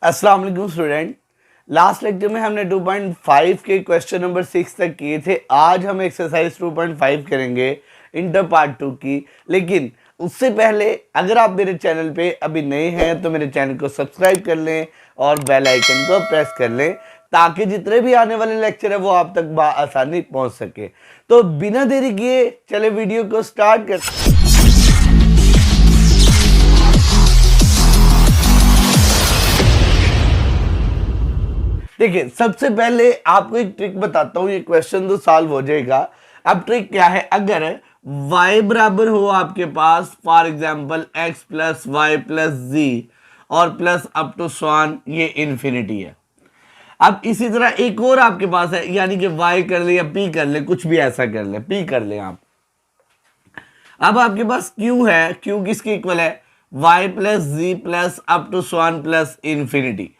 अस्सलाम वालेकुम student. Last lecture में हमने 2.5 के क्वेश्चन नंबर 6 तक किए थे। आज हम एक्सरसाइज 2.5 करेंगे इंटर पार्ट 2 की। लेकिन उससे पहले अगर आप मेरे चैनल पे अभी नए हैं तो मेरे चैनल को सब्सक्राइब कर लें और बेल आइकन को प्रेस कर लें ताकि जितने भी आने वाले लेक्चर है वो आप तक आसानी पहुंच सके। तो बिना देरी किए चले वीडियो को स्टार्ट करते। देखिए, सबसे पहले आपको एक ट्रिक बताता हूं, ये क्वेश्चन तो सॉल्व हो जाएगा। अब ट्रिक क्या है, अगर y बराबर हो आपके पास for example x plus y plus z और प्लस अप टू स्वान, ये इन्फिनिटी है। अब इसी तरह एक और आपके पास है, यानी कि y कर ले या p कर ले, कुछ भी ऐसा कर ले, p कर ले आप। अब आपके पास q है, q किसके इक्वल है, y plus G plus up to स्वान प्लस इन्फिनिटी।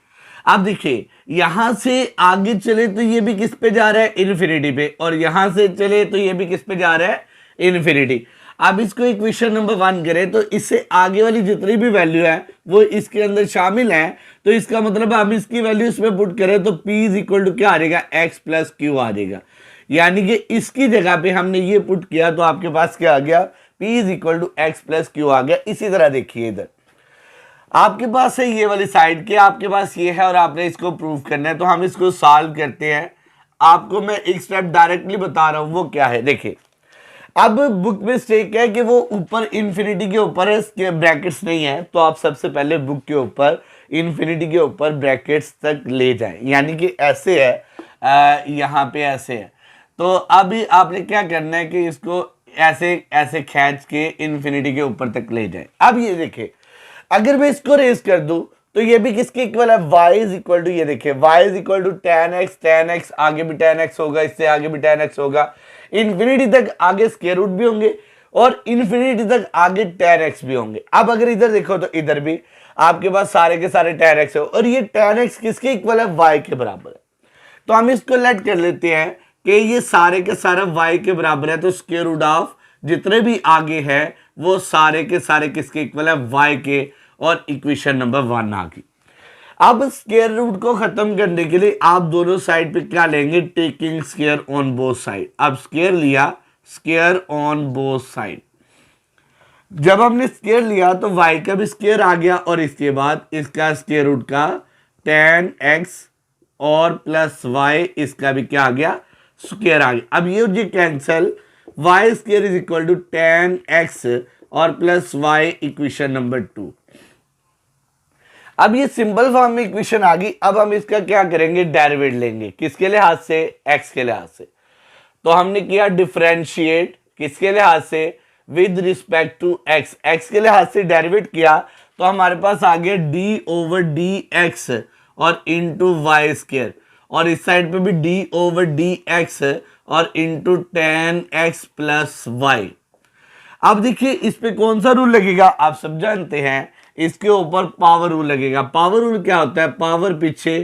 अब देखिए, यहां से आगे चले तो ये भी किस पे जा रहा है, इन्फिनिटी पे, और यहां से चले तो ये भी किस पे जा रहा है, इन्फिनिटी। अब इसको इक्वेशन नंबर 1 करें तो इससे आगे वाली जितनी भी वैल्यू है वो इसके अंदर शामिल है। तो इसका मतलब हम इसकी वैल्यू इसमें पुट करें तो p इज इक्वल टू क्या आ जाएगा, x प्लस क्यू आ जाएगा। यानी कि इसकी जगह पे हमने ये पुट किया तो आपके पास क्या आ गया, p is equal to x plus q आ गया। इसी तरह देखिए, इधर आपके पास है ये वाली साइड के, आपके पास ये है और आपने इसको प्रूव करना है। तो हम इसको सॉल्व करते हैं। आपको मैं एक स्टेप डायरेक्टली बता रहा हूं, वो क्या है। देखिए, अब बुक में स्टेक है कि वो ऊपर इन्फिनिटी के ऊपर है, इसके ब्रैकेट्स नहीं है। तो आप सबसे पहले बुक के ऊपर इन्फिनिटी के ऊपर ब्रैकेट्स तक ले जाएं, यानी कि ऐसे है, यहाँ पे ऐसे है। तो अभी आपने क्या करना है कि इसको ऐसे ऐसे खींच के इन्फिनिटी के ऊपर तक ले जाए। अब ये देखिए, अगर मैं इसको रेज कर दूं तो ये भी किसके इक्वल है, y इज इक्वल टू, ये देखिए y is equal to tan x, आगे भी tan x होगा, इससे आगे भी tan x होगा, इन्फिनिटी तक आगे स्क्वायर रूट भी होंगे और इन्फिनिटी तक आगे tan x भी होंगे। अब अगर इधर देखो तो इधर भी आपके पास सारे के सारे tan x है और ये tan x किसके इक्वल है, y के बराबर है। तो हम इसको लेट कर लेते हैं कि ये सारे के सारे y के बराबर है। तो स्क्वायर रूट ऑफ जितने भी आगे है वो सारे के सारे किसके इक्वल है, y के, और इक्वेशन नंबर 1 आ गई। अब स्क्वायर रूट को खत्म करने के लिए आप दोनों साइड पे क्या लेंगे, taking square on both side. अब स्क्वायर लिया, स्क्वायर ऑन बोथ साइड। जब हमने स्क्वायर लिया तो y का भी स्क्वायर आ गया और इसके बाद इसका स्क्वायर रूट का tan x और प्लस y, इसका भी क्या आ गया, स्क्वायर आ गया। अब ये cancel, y square is equal to tan x और प्लस y, इक्वेशन नंबर 2। अब ये सिंपल फॉर्म में इक्वेशन आ गई। अब हम इसका क्या करेंगे, डेरिवेट लेंगे, किसके लिहाज से, x के लिहाज से। तो हमने किया डिफरेंशिएट, किसके लिहाज से, with respect to x, x के लिहाज से डेरिवेट किया तो हमारे पास आ गया d ओवर डी एक्स और इंटू वाई स्क्वायर, और इस साइड पे भी d ओवर डी एक्स और into tan x plus Y. अब देखिए, इस पे कौन सा रूल लगेगा, आप सब जानते हैं, इसके ऊपर पावर रूल लगेगा। पावर रूल क्या होता है, पावर पीछे,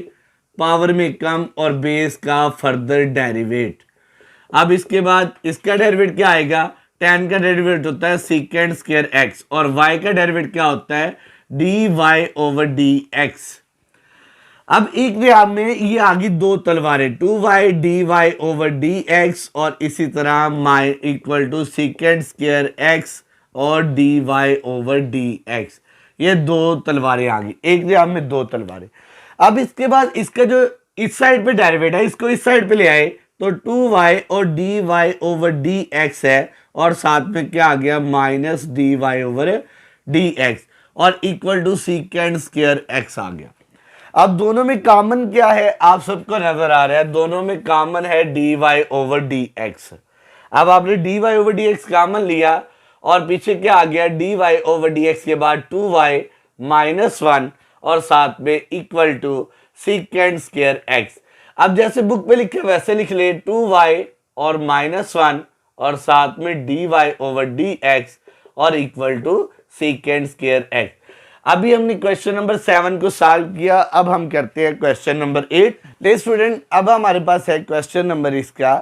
पावर में कम और बेस का फर्दर डेरिवेट। अब इसके बाद इसका डेरिवेट क्या आएगा, tan का डेरिवेट होता है सीकेंड स्क्वायर x और y का डेरिवेट क्या होता है, dy ओवर dx। अब एक में में ये आ गई दो तलवारें, 2y dy ओवर dx और इसी तरह माई equal to secant square x और dy ओवर dx। ये दो तलवारें आ गई, एक जवाब में दो तलवारें। अब इसके बाद इसका जो इस साइड पे डेरिवेट है, इसको इस साइड पे ले आए तो 2y और dy ओवर dx है और साथ में क्या आ गया, माइनस dy ओवर dx और equal to secant square x आ गया। अब दोनों में कॉमन क्या है, आप सबको नजर आ रहा है, दोनों में कॉमन है dy ओवर dx। अब आपने dy ओवर dx कॉमन लिया और पीछे क्या आ गया, dy ओवर dx के बाद 2y माइनस 1 और साथ में equal to secant square x। अब जैसे बुक पे लिखे वैसे लिख ले, 2y और माइनस 1 और साथ में dy ओवर dx और equal to secant square x। अभी हमने क्वेश्चन नंबर 7 को सॉल्व किया। अब हम करते हैं क्वेश्चन नंबर 8। ले स्टूडेंट, अब हमारे पास है क्वेश्चन नंबर, इसका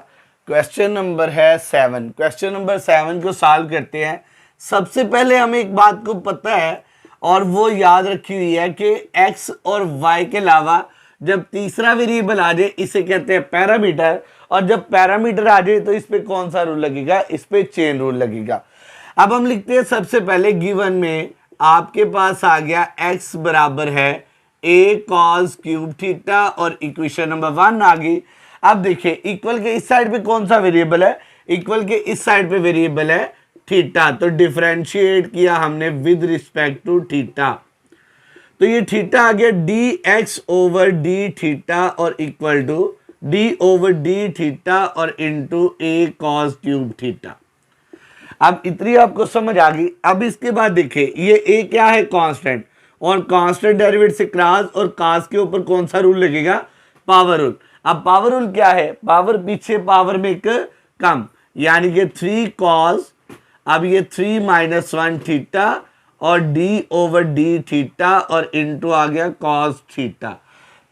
क्वेश्चन नंबर है 7। क्वेश्चन नंबर 7 को सॉल्व करते हैं। सबसे पहले हमें एक बात को पता है और वो याद रखी हुई है कि x और y के अलावा जब तीसरा वेरिएबल आ जाए इसे कहते हैं पैरामीटर, और जब पैरामीटर आ जाए तो इस पे कौन सा रूल लगेगा, इस पे चेन रूल लगेगा। अब हम लिखते हैं सबसे पहले गिवन में आपके पास आ गया x बराबर है a cos क्यूब थीटा और इक्वेशन नंबर 1 आ गई। अब देखिए इक्वल के इस साइड पे कौन सा वेरिएबल है, इक्वल के इस साइड पे वेरिएबल है थीटा, तो डिफरेंशिएट किया हमने विद रिस्पेक्ट टू थीटा, तो ये थीटा आ गया D X over D theta और equal to D over D theta और into A cos cube theta. अब इतनी आपको समझ आ गई। अब इसके बाद देखिए ये ए क्या है, कांस्टेंट, और कांस्टेंट डेरिवेटिव से क्रास और कास के ऊपर कौन सा रूल लगेगा, पावर रूल। अब पावर रूल क्या है, पावर पीछे पावर में एक कम, यानी कि 3 कॉस, अब ये 3 माइनस 1 थीटा और डी ओवर डी थीटा और इंटू आ गया कॉस थीटा।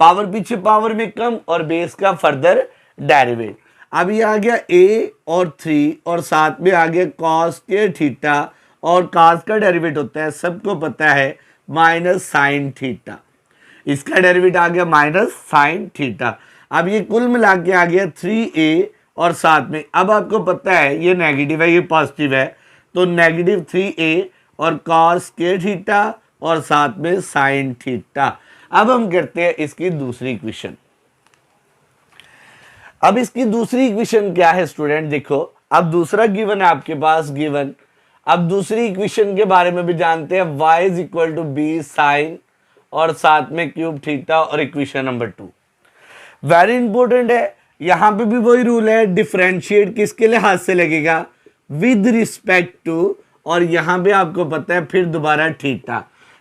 पावर पीछे पावर में कम और बेस का फर्दर डेरिवेट। अब ये आ गया a और 3 और साथ में आ गया कॉस के थीटा, और कॉस का डेरिवेट होता है सबको पता है माइनस साइन थीटा, इसका डेरिवेट आ गया माइनस साइन थीटा। अब ये कुल मिला के आ गया 3a और साथ में, अब आपको पता है ये नेगेटिव है ये पॉजिटिव है, तो नेगेटिव 3a और कॉस के थीटा और साथ में साइन थीटा। अब हम करते हैं इसकी दूसरी इक्वेशन। अब इसकी दूसरी इक्वेशन क्या है स्टूडेंट, देखो अब दूसरा गिवन है आपके पास गिवन। अब दूसरी इक्वेशन के बारे में भी जानते हैं, y is equal to B sine और साथ में क्यूब थीटा और इक्वेशन नंबर 2 वेरी इंपॉर्टेंट है। यहां पे भी वही रूल है, डिफरेंशिएट किसके लिहाज से लगेगा, विद रिस्पेक्ट टू, और यहां पे आपको पता है फिर दोबारा थीटा,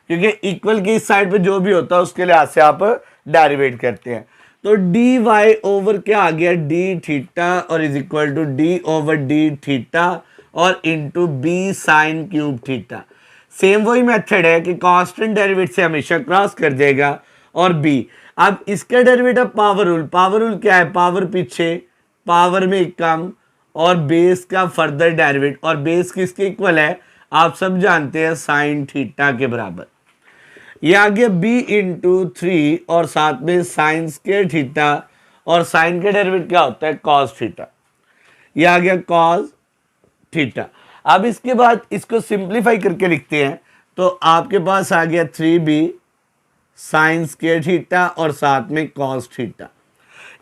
क्योंकि इक्वल की इस साइड पे जो भी होता है उसके लिहाज से आप डेरिवेट करते हैं। तो डी वाई ओवर क्या आ गया डी थीटा और is equal to D over D theta और into B sine cube theta. Same वही मेथड है कि कांस्टेंट डेरिवेटिव से हमेशा क्रॉस कर जाएगा और बी। अब इसका derivative power rule, power rule क्या है, पावर पीछे पावर में कम और बेस का फर्दर डेरिवेट, और बेस किसके इक्वल है आप सब जानते हैं साइन थीटा के बराबर। ये आ गया b इंटू 3 और साथ में साइन स्क्वायर थीटा, और साइन का डेरिवेटिव क्या होता है कॉस थीटा, ये आ गया कॉस थीटा। अब इसके बाद इसको सिंप्लीफाई करके लिखते हैं, तो आपके पास आ गया 3b साइन स्क्वायर थीटा और साथ में कॉस थीटा,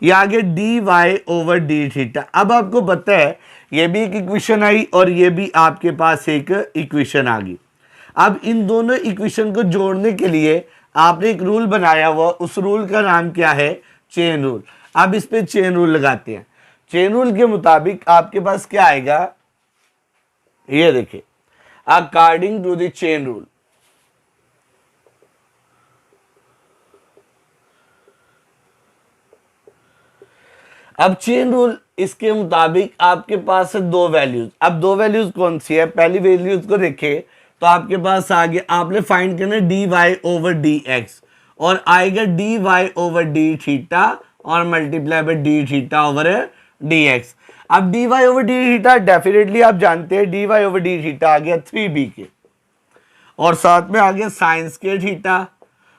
ये आगे D Y over D theta. अब आपको पता है ये भी एक इक्वेशन आई और ये भी आपके पास एक इक्वेशन आ गई। अब इन दोनों इक्वेशन को जोड़ने के लिए आपने एक रूल बनाया हुआ, उस रूल का नाम क्या है, चेन रूल। अब इस पे चेन रूल लगाते हैं। चेन रूल के मुताबिक आपके पास क्या आएगा, ये देखिए, according to the chain rule, अब चेन रूल इसके मुताबिक आपके पास है दो वैल्यूज। अब दो वैल्यूज कौन सी है, पहली वैल्यूज को देखें तो आपके पास आ गया, आपने फाइंड करना D Y over D X, और आएगा D Y over D theta और multiply by D theta over D X. अब D Y over D theta definitely आप जानते हैं D Y over D theta आ गया 3b के, और साथ में आ गया साइन स्क्वायर थीटा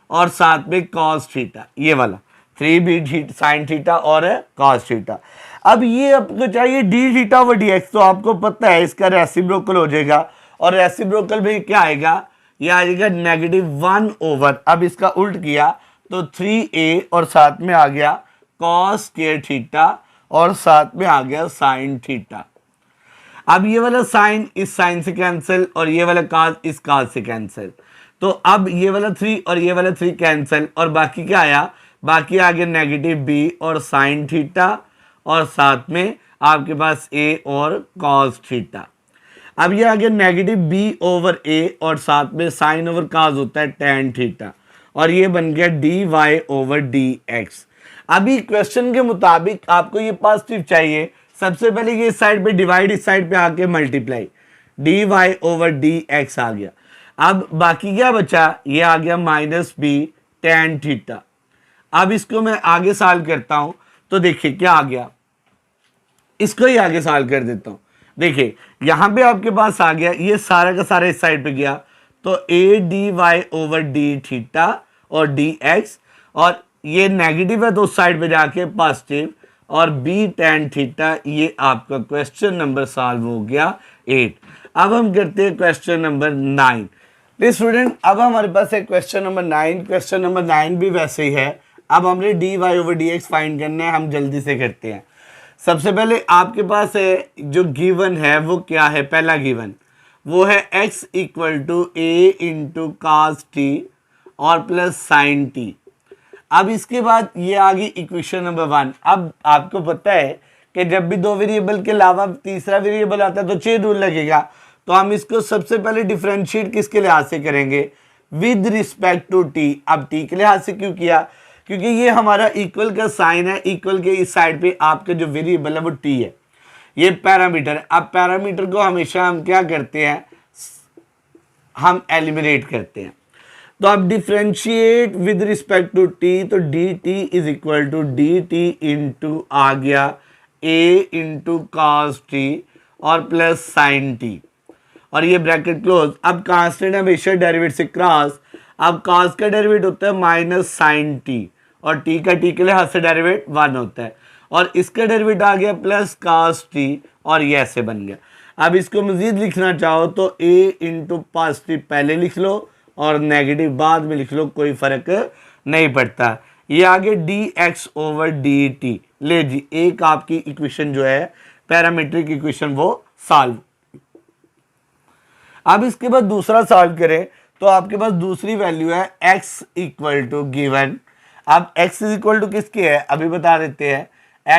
और साथ में कॉस थीटा, ये वाला 3b साइन थीटा और कॉस थीटा। अब ये आपको चाहिए D theta over D x, तो आपको पता है इसका रेसिप्रोकल हो जाएगा, और रेसिप्रोकल में क्या आएगा, ये आएगा -1 ओवर, अब इसका उल्ट किया तो 3a और साथ में आ गया कॉस स्क्वायर थीटा और साथ में आ गया साइन थीटा। अब ये वाला साइन इस साइन से कैंसिल और ये वाला कॉस इस कॉस से कैंसिल, तो अब ये वाला 3 और ये वाला 3 कैंसिल, और बाकी क्या आया, बाकी आ गया -b और साइन थीटा और साथ में आपके पास a और कॉस थीटा। अब ये आ गया -b ओवर a और साथ में साइन ओवर कॉस होता है tan थीटा, और ये बन गया dy ओवर dx। अभी क्वेश्चन के मुताबिक आपको ये पॉजिटिव चाहिए, सबसे पहले ये इस साइड पे डिवाइड, इस साइड पे आके मल्टीप्लाई, dy ओवर dx आ गया। अब बाकी क्या बचा, ये आ गया -b tan थीटा। अब इसको मैं आगे सॉल्व करता हूं, तो देखिए क्या आ गया, इसको ही आगे सॉल्व कर देता हूं। देखिए यहां पे आपके पास आ गया, ये सारा का सारा इस साइड पे गया, तो A D Y over D theta और डी एक्स, और ये नेगेटिव है तो उस साइड पे जाके पॉजिटिव, और बी टेन थीटा। ये आपका क्वेश्चन नंबर सॉल्व हो गया 8। अब हम करते हैं क्वेश्चन नंबर 9। स्टूडेंट अब हमारे पास है क्वेश्चन नंबर 9। क्वेश्चन नंबर 9 भी वैसे ही है। अब हमने D Y over D X find करना है, हम जल्दी से करते हैं। सबसे पहले आपके पास है जो गिवन है वो क्या है, पहला गिवन वो है x equal to A into cos T और प्लस साइन टी। अब इसके बाद ये आ गई इक्वेशन नंबर 1। अब आपको पता है कि जब भी दो वेरिएबल के अलावा तीसरा वेरिएबल आता है तो चेन रूल लगेगा। तो हम इसको सबसे पहले डिफरेंशिएट किसके लिहाज से करेंगे, विद रिस्पेक्ट टू टी। अब टी के लिहाज से क्यों किया, क्योंकि ये हमारा इक्वल का साइन है, इक्वल के इस साइड पे आपका जो वेरिएबल है वो टी है, ये पैरामीटर है। अब पैरामीटर को हमेशा हम क्या करते हैं, हम एलिमिनेट करते हैं। तो अब differentiate with respect to T, तो D T is equal to D T into आ गया ए इंटू कॉस टी और प्लस साइन टी, और ये ब्रैकेट क्लोज। अब कांस्टेंट हमेशा डेरिवेटिव से क्रॉस। अब कॉस का डेरिवेटिव होता है माइनस साइन टी, और टी का टी के लिहाज से डेरिवेटिव 1 होता है, और इसका डेरिवेटिव आ गया प्लस कॉस टी, और ये ऐसे बन गया। अब इसको मजीद लिखना चाहो तो ए इंटू पॉजिटिव पहले लिख लो और नेगेटिव बाद में लिख लो, कोई फर्क नहीं पड़ता। ये आगे D X over D T. ले जी, एक आपकी इक्वेशन जो है पैरामीट्रिक इक्वेशन वो सॉल्व। अब इसके बाद दूसरा सॉल्व करें तो आपके पास दूसरी वैल्यू है x इक्वल टू गिवन। अब x इज इक्वल टू किसकी है अभी बता देते हैं।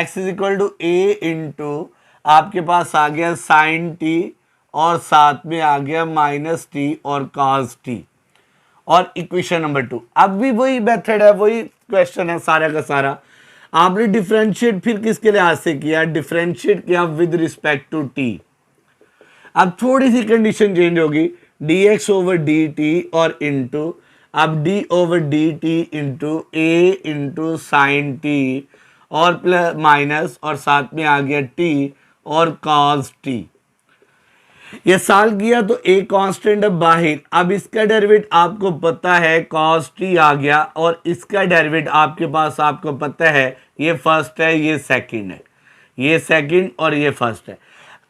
x is equal to A into आपके पास आ गया साइन टी और साथ में आ गया माइनस टी और कॉस टी, और इक्वेशन नंबर 2। अब भी वही मेथड है, वही क्वेश्चन है सारा का सारा। आपने डिफरेंशिएट फिर किसके लिहाज से किया, डिफरेंशिएट किया विद रिस्पेक्ट टू टी। अब थोड़ी सी कंडीशन चेंज होगी, D X over D T और इंटू अब D over D T into A into sine T और प्लस माइनस और साथ में आ गया टी और कॉस टी। ये सॉल्व किया तो ए कांस्टेंट अब बाहर। अब इसका डेरिवेटिव आपको पता है कॉस टी आ गया, और इसका डेरिवेटिव आपके पास आपको पता है ये फर्स्ट है ये सेकंड है, ये सेकंड और ये फर्स्ट है,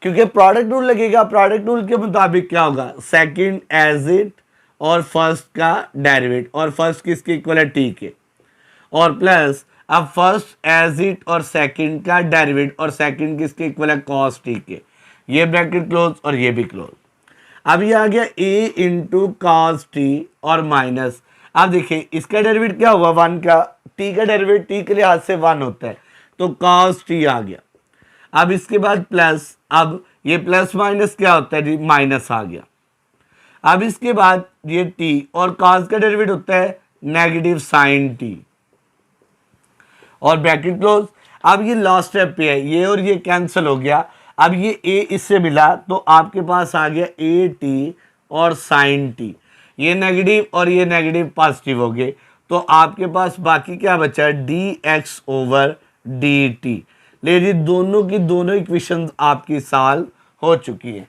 क्योंकि प्रोडक्ट रूल लगेगा। प्रोडक्ट रूल के मुताबिक क्या होगा, सेकंड एज इट और फर्स्ट का डेरिवेटिव, और फर्स्ट किसके इक्वल है टी के, और प्लस अब फर्स्ट एज इट और सेकंड का डेरिवेटिव, और सेकंड किसके इक्वल है कॉस टी के। ये ब्रैकेट क्लोज और ये भी क्लोज। अब ये आ गया a इंटू कॉस टी और माइनस। अब देखिए इसका डेरिवेटिव क्या हुआ 1 का, t का डेरिवेटिव t के लिहाज से 1 होता है, तो कॉस टी आ गया। अब इसके बाद प्लस, अब ये प्लस माइनस क्या होता है जी, माइनस आ गया। अब इसके बाद ये t और कॉस का डेरिवेटिव होता है नेगेटिव साइन टी और ब्रैकेट क्लोज। अब ये लास्ट स्टेप पे है, ये और ये कैंसिल हो गया। अब ये a इससे मिला तो आपके पास आ गया ए टी और साइन टी, ये नेगेटिव और ये नेगेटिव पॉजिटिव हो गए, तो आपके पास बाकी क्या बचा, D X over D T. ले जी, दोनों की दोनों इक्वेशन आपकी सॉल्व हो चुकी है।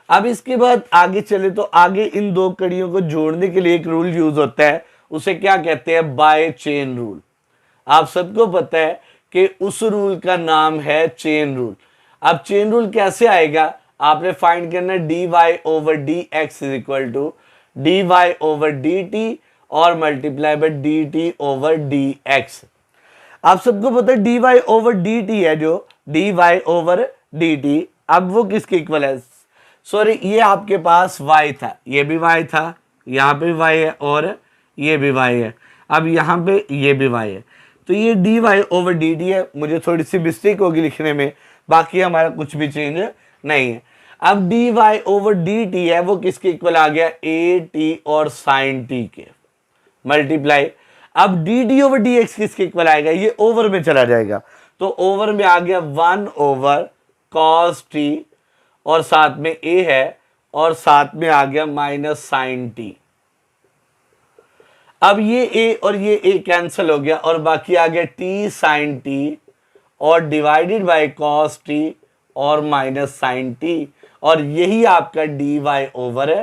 अब इसके बाद आगे चले तो आगे इन दो कड़ियों को जोड़ने के लिए एक रूल यूज होता है, उसे क्या कहते हैं, बाय चेन रूल। आप सबको पता है कि उस रूल का नाम है चेन रूल। अब चेन रूल कैसे आएगा, आपने फाइंड करना D Y over D X is equal to D Y over D T और multiply by D T over D X. आप सबको पता है D Y over D T है, जो D Y over D T, अब वो किसके इक्वल है, सॉरी ये आपके पास y था, ये भी y था, यहाँ पे y है और ये भी y है, अब यहाँ पे ये भी y है, तो ये D Y over D T है। मुझे थोड़ी सी मिस्टेक होगी लिखने में, बाकी हमारा कुछ भी चेंज नहीं है। अब D Y over D T है वो किसके इक्वल आ गया, ए टी और साइन टी के मल्टीप्लाई। अब D D over D X किसके इक्वल आएगा, ये ओवर में चला जाएगा, तो ओवर में आ गया 1 ओवर कॉस टी और साथ में a है और साथ में आ गया माइनस साइन टी। अब ये a और ये a कैंसिल हो गया और बाकी आ गया t साइन टी और डिवाइडेड बाय कॉस टी और माइनस साइन टी, और यही आपका dy ओवर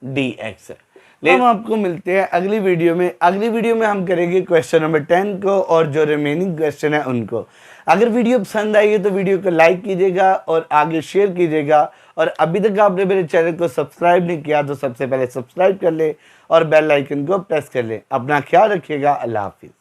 डी एक्स है। हम आपको मिलते हैं अगली वीडियो में। अगली वीडियो में हम करेंगे क्वेश्चन नंबर 10 को और जो रिमेनिंग क्वेश्चन है उनको। अगर वीडियो पसंद आई है तो वीडियो को लाइक कीजिएगा और आगे शेयर कीजिएगा, और अभी तक आपने मेरे चैनल को सब्सक्राइब नहीं किया तो सबसे पहले सब्सक्राइब कर ले और बेल आइकन को प्रेस कर ले। अपना ख्याल रखिएगा। अल्लाह हाफिज़।